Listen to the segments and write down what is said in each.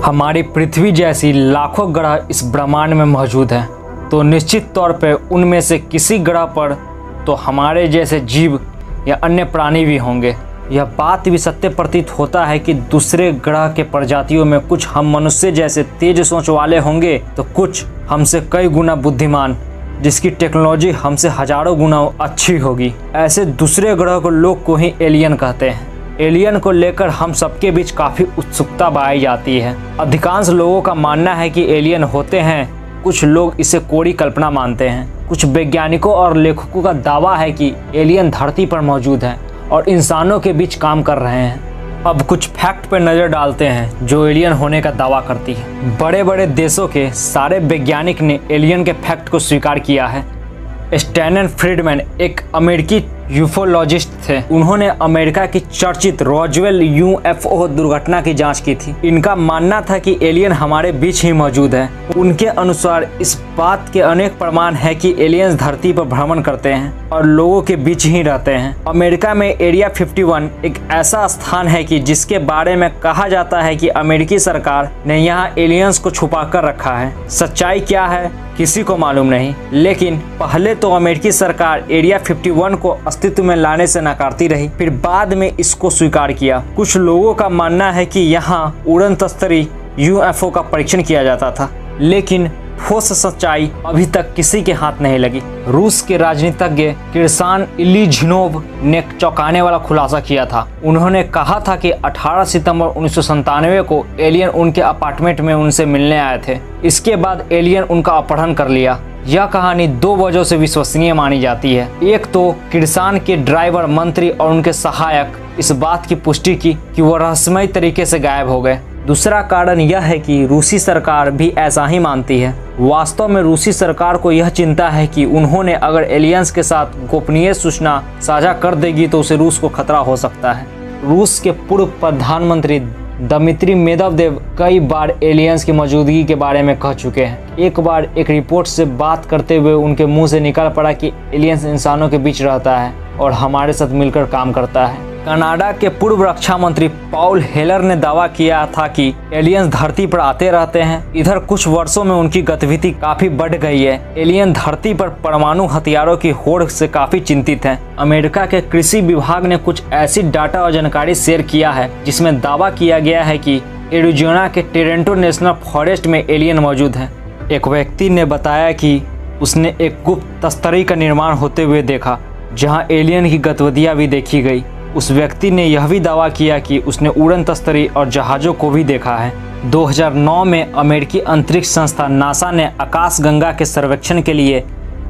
हमारी पृथ्वी जैसी लाखों ग्रह इस ब्रह्मांड में मौजूद हैं, तो निश्चित तौर पे उनमें से किसी ग्रह पर तो हमारे जैसे जीव या अन्य प्राणी भी होंगे। यह बात भी सत्य प्रतीत होता है कि दूसरे ग्रह के प्रजातियों में कुछ हम मनुष्य जैसे तेज सोच वाले होंगे, तो कुछ हमसे कई गुना बुद्धिमान, जिसकी टेक्नोलॉजी हमसे हजारों गुना अच्छी होगी। ऐसे दूसरे ग्रह को लोग को ही एलियन कहते हैं। एलियन को लेकर हम सबके बीच काफ़ी उत्सुकता पाई जाती है। अधिकांश लोगों का मानना है कि एलियन होते हैं, कुछ लोग इसे कोरी कल्पना मानते हैं। कुछ वैज्ञानिकों और लेखकों का दावा है कि एलियन धरती पर मौजूद हैं और इंसानों के बीच काम कर रहे हैं। अब कुछ फैक्ट पर नज़र डालते हैं जो एलियन होने का दावा करती है। बड़े बड़े देशों के सारे वैज्ञानिक ने एलियन के फैक्ट को स्वीकार किया है। स्टैनन फ्रीडमैन एक अमेरिकी यूफोलॉजिस्ट थे। उन्होंने अमेरिका की चर्चित रॉजवेल यूएफओ दुर्घटना की जांच की थी। इनका मानना था कि एलियन हमारे बीच ही मौजूद है। उनके अनुसार इस बात के अनेक प्रमाण हैं कि एलियंस धरती पर भ्रमण करते हैं और लोगों के बीच ही रहते हैं। अमेरिका में एरिया 51 एक ऐसा स्थान है कि जिसके बारे में कहा जाता है कि अमेरिकी सरकार ने यहाँ एलियंस को छुपा कर रखा है। सच्चाई क्या है किसी को मालूम नहीं, लेकिन पहले तो अमेरिकी सरकार एरिया 51 को अस्तित्व में लाने से नकारती रही, फिर बाद में इसको स्वीकार किया। कुछ लोगों का मानना है कि यहाँ उड़न तस्तरी यूएफओ का परीक्षण किया जाता था, लेकिन ठोस सच्चाई अभी तक किसी के हाथ नहीं लगी। रूस के राजनीतिज्ञ किरसान इलीजिनोव ने चौंकाने वाला खुलासा किया था। उन्होंने कहा था कि 18 सितंबर 1997 को एलियन उनके अपार्टमेंट में उनसे मिलने आए थे। इसके बाद एलियन उनका अपहरण कर लिया। यह कहानी दो वजहों से विश्वसनीय मानी जाती है। एक तो किरसान के ड्राइवर, मंत्री और उनके सहायक इस बात की पुष्टि की कि वह रहस्यमय तरीके से गायब हो गए। दूसरा कारण यह है कि रूसी सरकार भी ऐसा ही मानती है। वास्तव में रूसी सरकार को यह चिंता है कि उन्होंने अगर एलियंस के साथ गोपनीय सूचना साझा कर देगी तो उसे रूस को खतरा हो सकता है। रूस के पूर्व प्रधानमंत्री दमित्री मेदवेदेव कई बार एलियंस की मौजूदगी के बारे में कह चुके हैं। एक बार एक रिपोर्ट से बात करते हुए उनके मुंह से निकल पड़ा कि एलियंस इंसानों के बीच रहता है और हमारे साथ मिलकर काम करता है। कनाडा के पूर्व रक्षा मंत्री पॉल हेलर ने दावा किया था कि एलियंस धरती पर आते रहते हैं। इधर कुछ वर्षों में उनकी गतिविधि काफी बढ़ गई है। एलियन धरती पर परमाणु हथियारों की होड़ से काफी चिंतित हैं। अमेरिका के कृषि विभाग ने कुछ ऐसी डाटा और जानकारी शेयर किया है जिसमें दावा किया गया है कि एरिज़ोना के टेरेंटो नेशनल फॉरेस्ट में एलियन मौजूद है। एक व्यक्ति ने बताया कि उसने एक गुप्त तस्तरी का निर्माण होते हुए देखा जहाँ एलियन की गतिविधियां भी देखी गई। उस व्यक्ति ने यह भी दावा किया कि उसने उड़न तस्तरी और जहाज़ों को भी देखा है। 2009 में अमेरिकी अंतरिक्ष संस्था नासा ने आकाशगंगा के सर्वेक्षण के लिए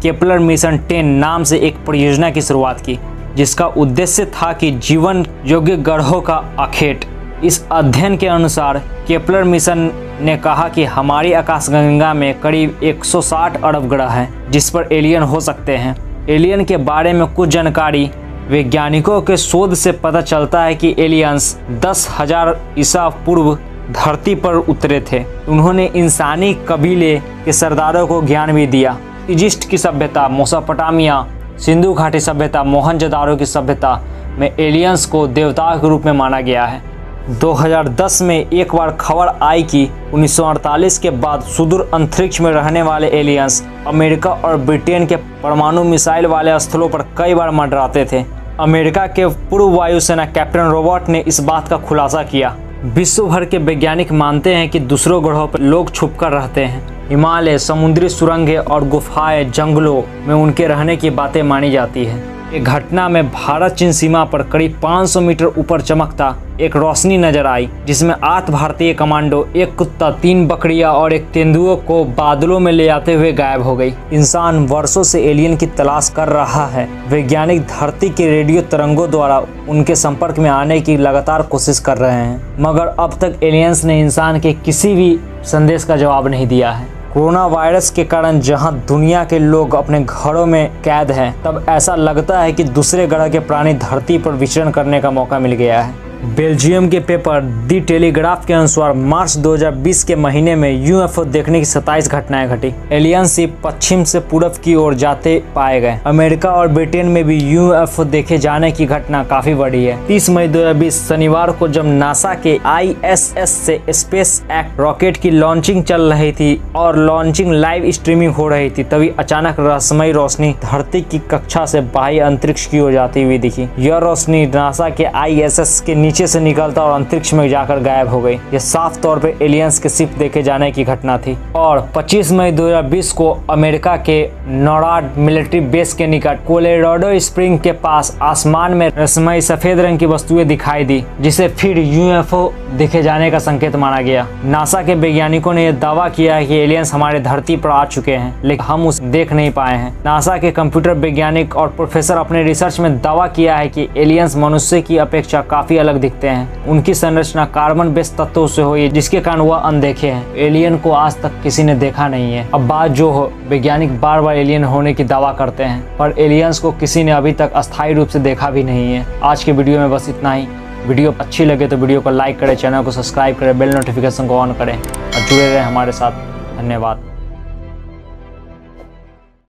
केपलर मिशन 10 नाम से एक परियोजना की शुरुआत की, जिसका उद्देश्य था कि जीवन योग्य ग्रहों का आखेट। इस अध्ययन के अनुसार केपलर मिशन ने कहा कि हमारी आकाशगंगा में करीब 160 अरब ग्रह हैं जिस पर एलियन हो सकते हैं। एलियन के बारे में कुछ जानकारी वैज्ञानिकों के शोध से पता चलता है कि एलियंस 10,000 ईसा पूर्व धरती पर उतरे थे। उन्होंने इंसानी कबीले के सरदारों को ज्ञान भी दिया। इजिप्ट की सभ्यता, मेसोपोटामिया, सिंधु घाटी सभ्यता, मोहनजोदारो की सभ्यता में एलियंस को देवताओं के रूप में माना गया है। 2010 में एक बार खबर आई कि 1948 के बाद सुदूर अंतरिक्ष में रहने वाले एलियंस अमेरिका और ब्रिटेन के परमाणु मिसाइल वाले स्थलों पर कई बार मंडराते थे। अमेरिका के पूर्व वायुसेना कैप्टन रॉबर्ट ने इस बात का खुलासा किया। विश्व भर के वैज्ञानिक मानते हैं कि दूसरों ग्रहों पर लोग छुपकर रहते हैं। हिमालय, समुद्री सुरंगें और गुफाएं, जंगलों में उनके रहने की बातें मानी जाती है। एक घटना में भारत चीन सीमा पर करीब 500 मीटर ऊपर चमकता एक रोशनी नजर आई, जिसमें 8 भारतीय कमांडो, एक कुत्ता, 3 बकरियां और एक तेंदुओं को बादलों में ले आते हुए गायब हो गई। इंसान वर्षों से एलियन की तलाश कर रहा है। वैज्ञानिक धरती के रेडियो तरंगों द्वारा उनके संपर्क में आने की लगातार कोशिश कर रहे हैं, मगर अब तक एलियंस ने इंसान के किसी भी संदेश का जवाब नहीं दिया है। कोरोना वायरस के कारण जहां दुनिया के लोग अपने घरों में कैद हैं, तब ऐसा लगता है कि दूसरे ग्रह के प्राणी धरती पर विचरण करने का मौका मिल गया है। बेल्जियम के पेपर दी टेलीग्राफ के अनुसार मार्च 2020 के महीने में यूएफओ देखने की 27 घटनाएं घटी। एलियन शिप पश्चिम से पूर्व की ओर जाते पाए गए। अमेरिका और ब्रिटेन में भी यूएफओ देखे जाने की घटना काफी बड़ी है। 30 मई 2020 शनिवार को जब नासा के ISS से स्पेस एक्ट रॉकेट की लॉन्चिंग चल रही थी और लॉन्चिंग लाइव स्ट्रीमिंग हो रही थी, तभी अचानक रहस्यमयी रोशनी धरती की कक्षा से बाह्य अंतरिक्ष की ओर जाती हुई दिखी। यह रोशनी नासा के ISS के नीचे से निकलता और अंतरिक्ष में जाकर गायब हो गई। यह साफ तौर पे एलियंस के शिप देखे जाने की घटना थी। और 25 मई 2020 को अमेरिका के नॉर्ड मिलिट्री बेस के निकट कोलोराडो स्प्रिंग के पास आसमान में रहस्यमयी सफेद रंग की वस्तुएं दिखाई दी, जिसे फिर यूएफओ देखे जाने का संकेत माना गया। नासा के वैज्ञानिकों ने यह दावा किया है कि एलियंस हमारे धरती पर आ चुके हैं, लेकिन हम उसे देख नहीं पाए हैं। नासा के कंप्यूटर वैज्ञानिक और प्रोफेसर अपने रिसर्च में दावा किया है कि एलियंस मनुष्य की अपेक्षा काफी अलग दिखते हैं। उनकी संरचना कार्बन बेस तत्वों से हुई, जिसके कारण वह अनदेखे हैं। एलियन को आज तक किसी ने देखा नहीं है। अब बात जो हो, वैज्ञानिक बार बार एलियन होने की दावा करते हैं, पर एलियंस को किसी ने अभी तक अस्थायी रूप से देखा भी नहीं है। आज के वीडियो में बस इतना ही। वीडियो अच्छी लगे तो वीडियो को लाइक करें, चैनल को सब्सक्राइब करें, बेल नोटिफिकेशन को ऑन करें और जुड़े रहें हमारे साथ। धन्यवाद।